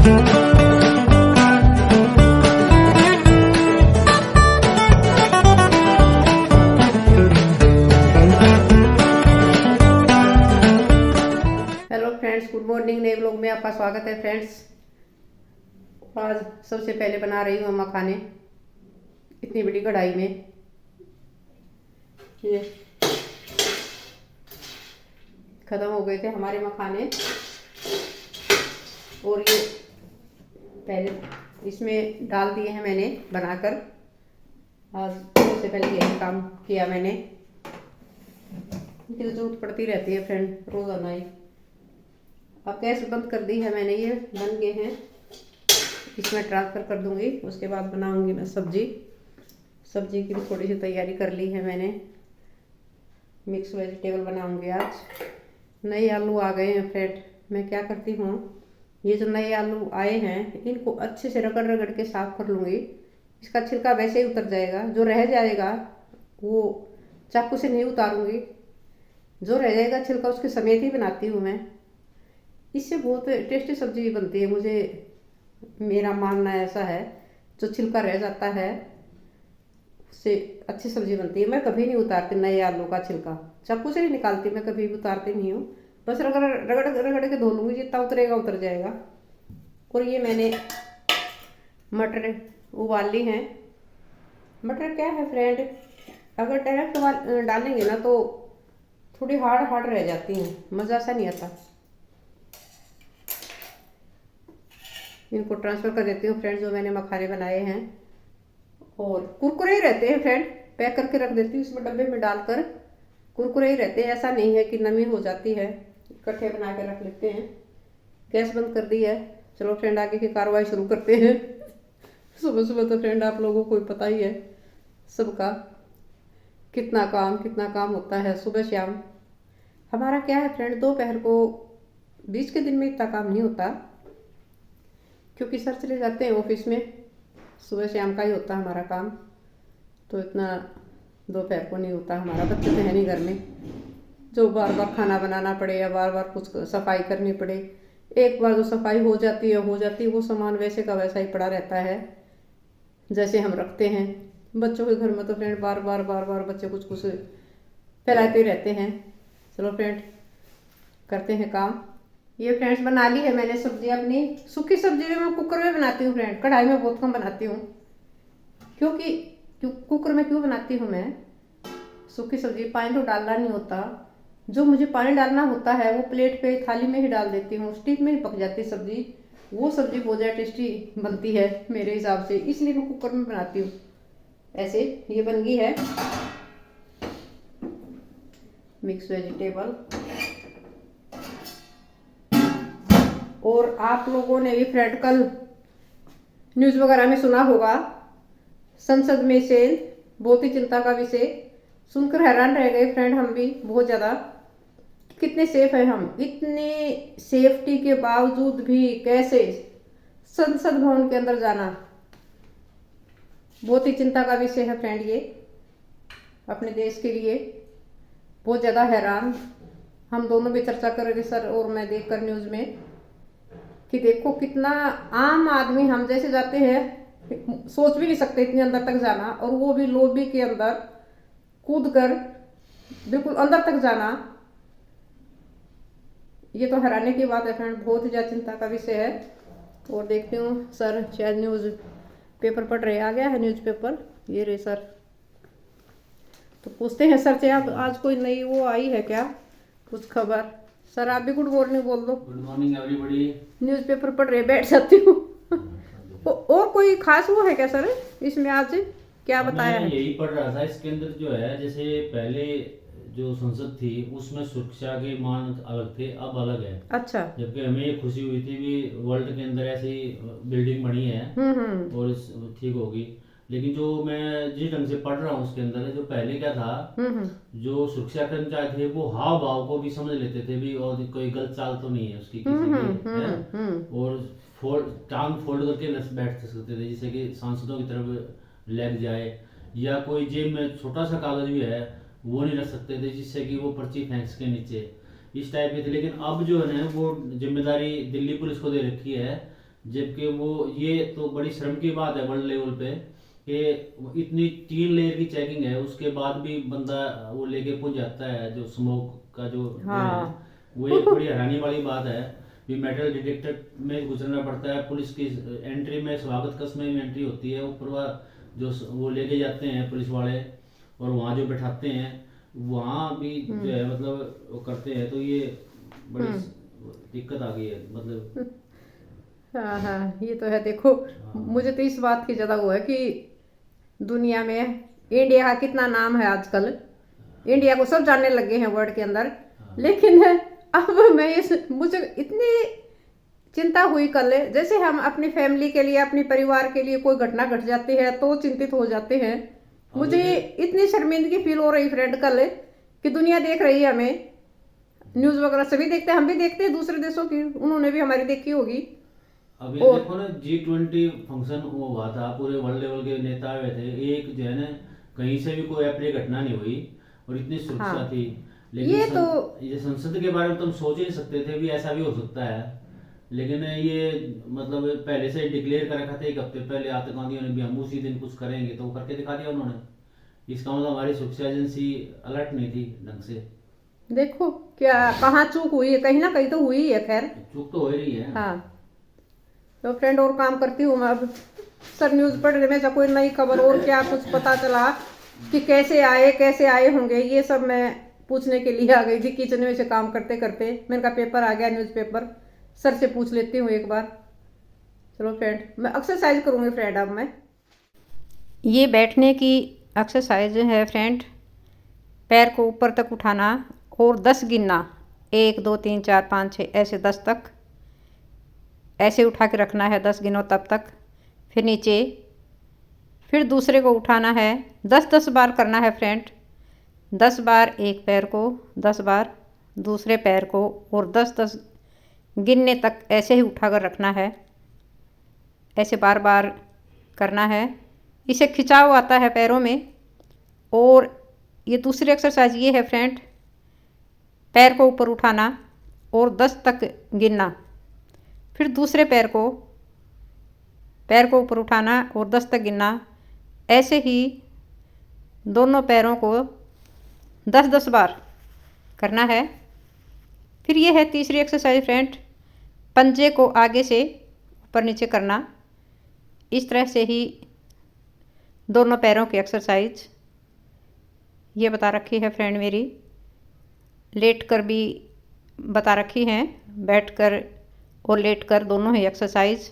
Hello friends, good morning. नए vlog में आपका स्वागत है फ्रेंड्स। आज सबसे पहले बना रही हूँ मखाने इतनी बड़ी कढ़ाई में। ये खत्म हो गए थे हमारे मखाने और ये पहले इसमें डाल दिए हैं मैंने बनाकर। आज सबसे पहले यही काम किया मैंने। इनकी तो जरूरत पड़ती रहती है फ्रेंड रोजाना ही। अब गैस बंद कर दी है मैंने, ये बन गए हैं। इसमें ट्रांसफ़र कर दूंगी, उसके बाद बनाऊंगी मैं सब्जी की भी थोड़ी सी तैयारी कर ली है मैंने। मिक्स वेजिटेबल बनाऊंगी आज। नए आलू आ गए हैं फ्रेंड। मैं क्या करती हूँ, ये जो नए आलू आए हैं इनको अच्छे से रगड़ रगड़ के साफ कर लूँगी। इसका छिलका वैसे ही उतर जाएगा, जो रह जाएगा वो चाकू से नहीं उतारूंगी। जो रह जाएगा छिलका उसके समेत ही बनाती हूँ मैं। इससे बहुत टेस्टी सब्जी बनती है, मेरा मानना ऐसा है। जो छिलका रह जाता है उससे अच्छी सब्जी बनती है। मैं कभी नहीं उतारती नए आलू का छिलका, चाकू से नहीं निकालती, मैं कभी भी उतारती नहीं हूँ। बस रगड़ रगड़ रगड़ के धो लूँगी, जितना उतरेगा उतर जाएगा। और ये मैंने मटर उबाल ली हैं। मटर क्या है फ्रेंड, अगर डायरेक्ट डालेंगे ना तो थोड़ी हार्ड रह जाती हैं, मज़ा सा नहीं आता। इनको ट्रांसफ़र कर देती हूँ फ्रेंड, जो मैंने मखाने बनाए हैं। और कुरकुरे ही रहते हैं फ्रेंड, पैक करके रख देती हूँ इसमें डब्बे में डालकर। कुरकुरे ही रहते हैं, ऐसा नहीं है कि नमी हो जाती है। इकट्ठे बना के रख लेते हैं। गैस बंद कर दी है। चलो फ्रेंड, आगे की कार्रवाई शुरू करते हैं। सुबह सुबह तो फ्रेंड आप लोगों को पता ही है सबका कितना काम होता है सुबह शाम। हमारा क्या है फ्रेंड, दोपहर को बीच के दिन में इतना काम नहीं होता, क्योंकि सर चले जाते हैं ऑफिस में। सुबह शाम का ही होता है हमारा काम, तो इतना दोपहर को नहीं होता हमारा। बच्चे तो है नहीं घर में जो बार बार खाना बनाना पड़े या बार बार कुछ सफाई करनी पड़े। एक बार जो सफाई हो जाती है वो सामान वैसे का वैसा ही पड़ा रहता है जैसे हम रखते हैं। बच्चों के घर में तो फ्रेंड बार बार बच्चे कुछ फैलाते रहते हैं। चलो फ्रेंड, करते हैं काम। ये फ्रेंड्स बना ली है मैंने सब्जी अपनी। सूखी सब्जी में मैं कुकर में बनाती हूँ फ्रेंड, कढ़ाई में बहुत कम बनाती हूँ। कुकर में क्यों बनाती हूँ मैं, सूखी सब्जी पानी तो डालना नहीं होता। जो मुझे पानी डालना होता है वो प्लेट पे थाली में ही डाल देती हूँ, स्टीम में ही पक जाती है सब्जी। वो सब्जी बहुत ज़्यादा टेस्टी बनती है मेरे हिसाब से, इसलिए मैं कुकर में बनाती हूँ। ऐसे ये बन गई है मिक्स वेजिटेबल। और आप लोगों ने भी फ्रेंड कल न्यूज़ वगैरह में सुना होगा, संसद में से बहुत ही चिंता का विषय सुनकर हैरान रह गए फ्रेंड हम भी बहुत ज़्यादा। कितने सेफ है हम, इतने सेफ्टी के बावजूद भी कैसे संसद भवन के अंदर जाना, बहुत ही चिंता का विषय है फ्रेंड। ये अपने देश के लिए बहुत ज़्यादा हैरान हम दोनों भी चर्चा कर रहे थे सर और मैं देखकर न्यूज़ में कि देखो कितना आम आदमी हम जैसे जाते हैं, सोच भी नहीं सकते इतने अंदर तक जाना, और वो भी लॉबी के अंदर कूद कर बिल्कुल अंदर तक जाना। ये तो हैरानी की बात है फ्रेंड, बहुत ही ज़्यादा चिंता का विषय है। और देखती हूँ सर शायद न्यूज़ पेपर पढ़ रहे, आ गया है न्यूज़पेपर, ये रहे सर। तो पूछते हैं सर से, आप आज कोई नई वो आई है क्या, कुछ खबर? सर आप भी गुड मॉर्निंग बोल दो। Good morning everybody. न्यूज़पेपर पढ़ रहे, बैठ जाती हूँ। और कोई खास वो है क्या सर इसमें, आज क्या बताया है? यही पढ़ रहा था, इसके अंदर जो है जैसे पहले जो संसद थी उसमें सुरक्षा के मानक अलग थे, अब अलग है। अच्छा। जबकि हमें ये खुशी हुई थी कि वर्ल्ड के अंदर ऐसी बिल्डिंग बनी है और ठीक होगी। लेकिन जो मैं जिस ढंग से पढ़ रहा हूँ उसके अंदर जो पहले क्या था, जो सुरक्षा कर्मचारी थे वो हाव भाव को भी समझ लेते थे भी, और कोई गलत चाल तो नहीं है उसकी किसी की है? और टांग फोल्ड करके बैठ सकते थे, जिससे कि सांसदों की तरफ लग जाए, या कोई जेब में छोटा सा कागज भी है वो नहीं रख सकते थे, जिससे कि वो पर्ची फेंक के नीचे, इस टाइप के थे। लेकिन अब जो है ना वो जिम्मेदारी दिल्ली पुलिस को दे रखी है, जबकि वो ये तो बड़ी शर्म की बात है वर्ल्ड लेवल पे कि इतनी 3 लेयर की चेकिंग है, उसके बाद भी बंदा वो लेके पहुंच जाता है जो स्मोक का जो वो है, हाँ। वो एक बड़ी हैरानी वाली बात है। भी मेटल डिटेक्टर में गुजरना पड़ता है, पुलिस की एंट्री में स्वागत कक्ष में भी एंट्री होती है, ऊपर जो वो लेके जाते हैं पुलिस वाले और वहाँ जो बैठाते हैं वहाँ भी जो है मतलब वो करते हैं, तो ये बड़ी दिक्कत आ गई है मतलब। हाँ हाँ, ये तो है। देखो, मुझे तो इस बात की ज़्यादा वो है कि दुनिया में इंडिया का कितना नाम है आजकल। इंडिया को सब जानने लगे हैं वर्ल्ड के अंदर। लेकिन अब मैं मुझे इतनी चिंता हुई कल, जैसे हम अपनी फैमिली के लिए, अपने परिवार के लिए कोई घटना घट जाती है तो चिंतित हो जाते हैं। मुझे इतनी शर्मिंदगी फील हो रही फ्रेंड कल कि दुनिया देख रही है हमें, न्यूज़ वगैरह सभी देखते हैं, हम भी देखते हैं दूसरे देशों की, उन्होंने भी हमारी देखी होगी। अब ये और देखो ना, G20 फंक्शन वो हुआ था, पूरे वर्ल्ड लेवल के नेता आए थे, एक जो है ना कहीं से भी कोई अप्रिय घटना नहीं हुई और इतनी सुरक्षा हाँ, थी। लेकिन ये तो ये संसद के बारे में तो हम सोच ही नहीं सकते थे भी ऐसा भी हो सकता है। लेकिन ये मतलब पहले से डिक्लेयर कर रखा था, एक हफ्ते पहले आतंकवादियों ने भी हम उसी दिन कुछ करेंगे, तो वो करके दिखा दिया उन्होंने। इसका मतलब हमारी सुरक्षा एजेंसी अलर्ट नहीं थी ढंग से। देखो क्या कहाँ चूक हुई है, कहीं ना कहीं तो हुई है। खैर, चूक तो हो ही रही है। हाँ। तो फ्रेंड और काम करती हूँ मैं अब। सर न्यूज़ पढ़ने में कोई नई खबर और क्या कुछ पता चला कि कैसे आए होंगे, ये सब मैं पूछने के लिए आ गई थी किचन में से काम करते करते। मैंने कहा पेपर आ गया, न्यूज़पेपर, सर से पूछ लेती हूँ एक बार। चलो फ्रेंड, मैं एक्सरसाइज करूँगी फ्रेंड। अब मैं ये बैठने की एक्सरसाइज है फ्रेंड। पैर को ऊपर तक उठाना और 10 गिनना, 1 2 3 4 5 6 ऐसे 10 तक ऐसे उठा के रखना है, 10 गिनो तब तक। फिर नीचे, फिर दूसरे को उठाना है, 10-10 बार करना है फ्रेंड। 10 बार एक पैर को, 10 बार दूसरे पैर को, और 10-10 गिनने तक ऐसे ही उठा कर रखना है। ऐसे बार बार करना है, इसे खिंचाव आता है पैरों में। और ये दूसरी एक्सरसाइज ये है फ्रेंड, पैर को ऊपर उठाना और 10 तक गिनना। फिर दूसरे पैर को ऊपर उठाना और 10 तक गिनना। ऐसे ही दोनों पैरों को 10-10 बार करना है। फिर ये है तीसरी एक्सरसाइज फ्रेंड, पंजे को आगे से ऊपर नीचे करना। इस तरह से ही दोनों पैरों की एक्सरसाइज ये बता रखी है फ्रेंड मेरी। लेट कर भी बता रखी हैं, बैठ कर और लेट कर दोनों ही एक्सरसाइज।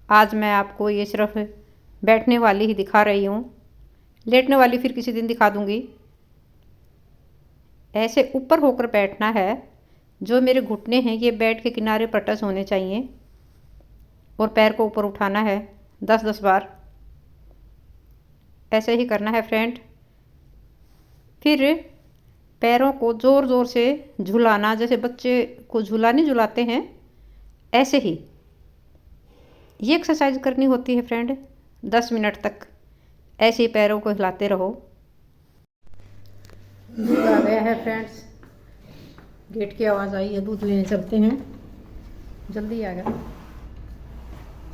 आज मैं आपको ये सिर्फ बैठने वाली ही दिखा रही हूँ, लेटने वाली फिर किसी दिन दिखा दूँगी। ऐसे ऊपर होकर बैठना है, जो मेरे घुटने हैं ये बेड के किनारे पर टच होने चाहिए, और पैर को ऊपर उठाना है 10-10 बार। ऐसे ही करना है फ्रेंड। फिर पैरों को ज़ोर ज़ोर से झुलाना, जैसे बच्चे को झूला नहीं झुलाते हैं, ऐसे ही ये एक्सरसाइज करनी होती है फ्रेंड। 10 मिनट तक ऐसे ही पैरों को हिलाते रहो। दूध आ गया है फ्रेंड्स, गेट की आवाज़ आई है, दूध लेने चलते हैं। जल्दी आ गया,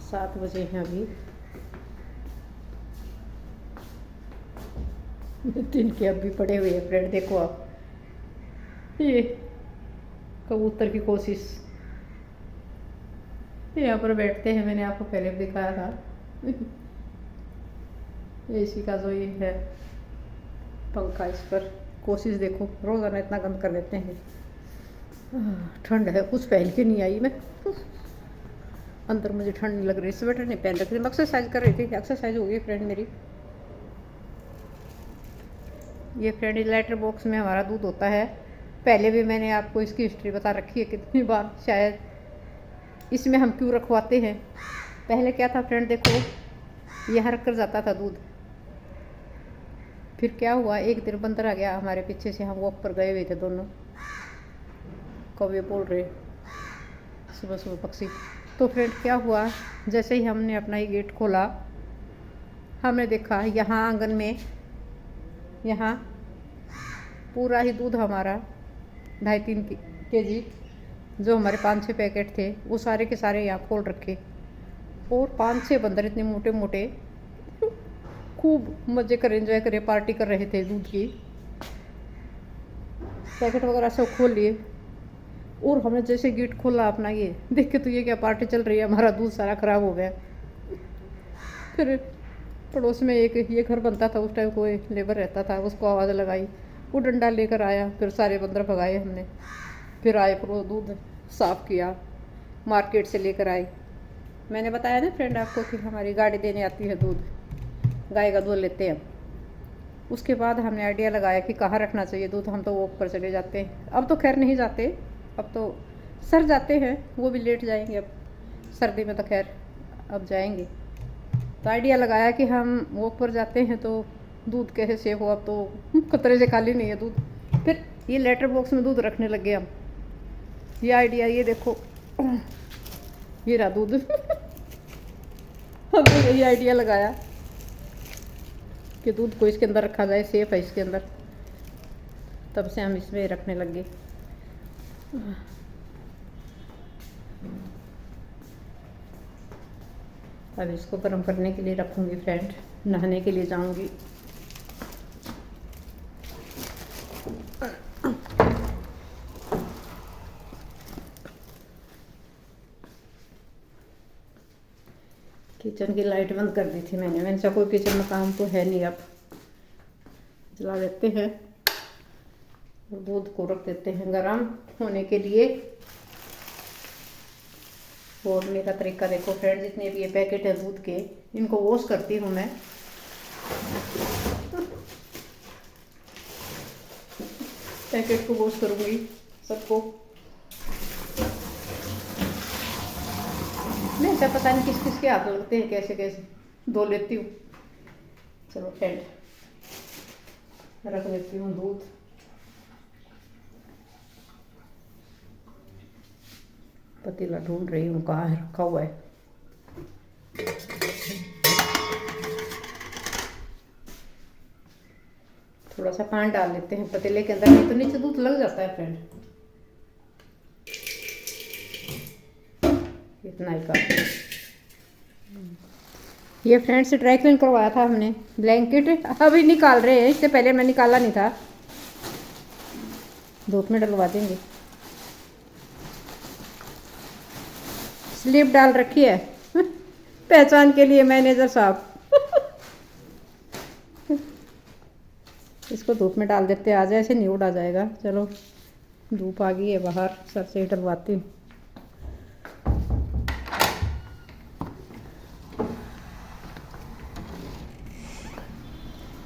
7 बजे हैं अभी। दिन के अब भी पड़े हुए हैं फ्रेंड। देखो आप, ये कबूतर की कोशिश, यहाँ पर बैठते हैं, मैंने आपको पहले भी दिखाया था। एसी का जो ये है पंखा, इस पर कोशिश देखो, रोज़ाना इतना गंद कर देते हैं। ठंड है, कुछ पहन के नहीं आई मैं, अंदर मुझे ठंड नहीं लग रही, स्वेटर नहीं पहन रखी। मैं एक्सरसाइज कर रही थी, एक्सरसाइज हो गई फ्रेंड मेरी। ये फ्रेंड लेटर बॉक्स में हमारा दूध होता है। पहले भी मैंने आपको इसकी हिस्ट्री बता रखी है कितनी बार शायद, इसमें हम क्यों रखवाते हैं। पहले क्या था फ्रेंड, देखो ये हर कर जाता था दूध। फिर क्या हुआ, एक दिन बंदर आ गया हमारे पीछे से, हम वॉक पर गए हुए थे दोनों, कौवे बोल रहे सुबह सुबह पक्षी। तो फ्रेंड क्या हुआ, जैसे ही हमने अपना ये गेट खोला, हमने देखा यहाँ आंगन में, यहाँ पूरा ही दूध हमारा 2.5-3 kg जो हमारे 5-6 पैकेट थे वो सारे के सारे यहाँ खोल रखे, और 5-6 बंदर इतने मोटे मोटे खूब मज़े कर एंजॉय करे, पार्टी कर रहे थे दूध की। पैकेट वगैरह सब खोल लिए, और हमने जैसे गेट खोला अपना, ये देख के तो ये क्या पार्टी चल रही है, हमारा दूध सारा ख़राब हो गया। फिर पड़ोस में एक ये घर बनता था, उस टाइम कोई लेबर रहता था, उसको आवाज़ लगाई, वो डंडा लेकर आया, फिर सारे बंदर भगाए हमने। फिर आए फिर वो दूध साफ़ किया, मार्केट से लेकर आए। मैंने बताया ना फ्रेंड आपको कि हमारी गाड़ी देने आती है दूध, गाय का दूध लेते हैं। उसके बाद हमने आइडिया लगाया कि कहाँ रखना चाहिए दूध। हम तो वॉक पर चले जाते हैं, अब तो खैर नहीं जाते, अब तो सर जाते हैं, वो भी लेट जाएंगे अब, सर्दी में तो खैर अब जाएंगे। तो आइडिया लगाया कि हम वॉक पर जाते हैं तो दूध कैसे सेव हो, अब तो खतरे से खाली नहीं है दूध। फिर ये लेटर बॉक्स में दूध रखने लग गए हम। ये आइडिया, ये देखो ये रहा दूध हमने यही आइडिया लगाया कि दूध को इसके अंदर रखा जाए, सेफ है इसके अंदर, तब से हम इसमें रखने लग गए। अब इसको गर्म करने के लिए रखूँगी फ्रेंड, नहाने के लिए जाऊँगी। किचन की लाइट बंद कर दी थी मैंने सोचा कोई किचन में काम तो है नहीं, अब जला देते हैं और दूध को रख देते हैं गरम होने के लिए। और मेरा तरीका देखो फ्रेंड, जितने भी ये पैकेट है दूध के, इनको वॉश करती हूँ मैं। पैकेट को वॉश करूँगी सबको। नहीं ऐसा पता नहीं किस किस के हाथ लगते हैं, कैसे कैसे धो लेती हूँ। चलो फ्रेंड, रख देती हूँ दूध। पतीला ढूंढ रही हूँ, कहाँ है रखा हुआ है। थोड़ा सा पानी डाल लेते हैं पतीले के अंदर, नहीं तो नीचे दूध लग जाता है फ्रेंड। इतना ही काफी। ये फ्रेंड से ड्राई क्लीन करवाया था हमने ब्लैंकेट, अभी निकाल रहे हैं, इससे पहले मैं निकाला नहीं था, धूप में डलवा देंगे। स्लिप डाल रखी है पहचान के लिए मैनेजर साहब इसको धूप में डाल देते, आ जाए ऐसे नहीं उड़ा जाएगा। चलो धूप आ गई है बाहर, सर से डलवाती हूँ।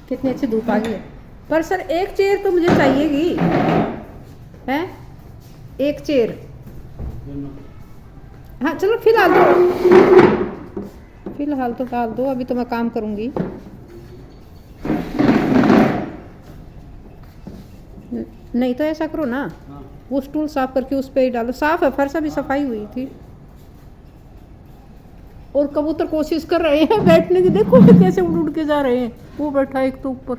कितनी अच्छी धूप आ गई है। पर सर एक चेयर तो मुझे चाहिएगी, हैं? एक चेयर। हाँ चलो फिलहाल तो डाल दो, अभी तो मैं काम करूँगी। नहीं तो ऐसा करो ना, वो स्टूल साफ करके उस पर ही डालो, साफ है, फर्श भी सफाई हुई थी। और कबूतर कोशिश कर रहे हैं बैठने की, देखो कैसे उड़ उड़ के जा रहे हैं। वो बैठा एक तो ऊपर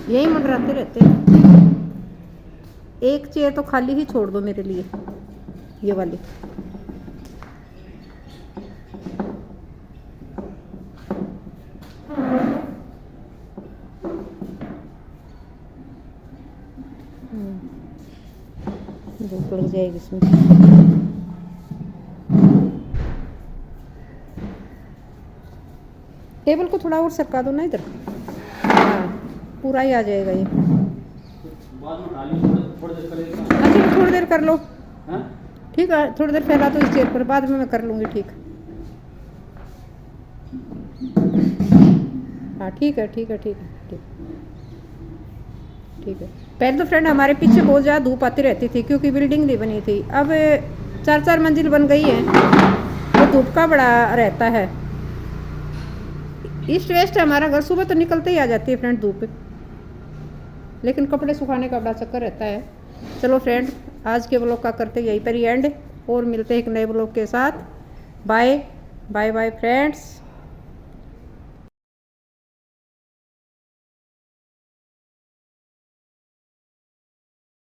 यही मंडराते रहते हैं। एक चेयर तो खाली ही छोड़ दो मेरे लिए, ये वाली। धूप लग जाएगी इसमें। टेबल को थोड़ा और सरका दो ना इधर, हाँ पूरा ही आ जाएगा ये। अच्छा थोड़ी देर कर लो, ठीक है थोड़ी देर फैला दो इस चेयर पर, बाद में मैं कर लूँगी। ठीक, हाँ ठीक है ठीक है ठीक है ठीक ठीक है। पहले तो फ्रेंड हमारे पीछे बहुत ज़्यादा धूप आती रहती थी, क्योंकि बिल्डिंग नहीं बनी थी। अब 4-4 मंजिल बन गई है, तो धूप का बड़ा रहता है। ईस्ट वेस्ट हमारा घर, सुबह तो निकलते ही आ जाती है फ्रेंड धूप, लेकिन कपड़े सुखाने का बड़ा चक्कर रहता है। चलो फ्रेंड, आज के ब्लॉग का करते यहीं पर ही एंड, और मिलते हैं एक नए ब्लॉग के साथ। Bye bye bye friends.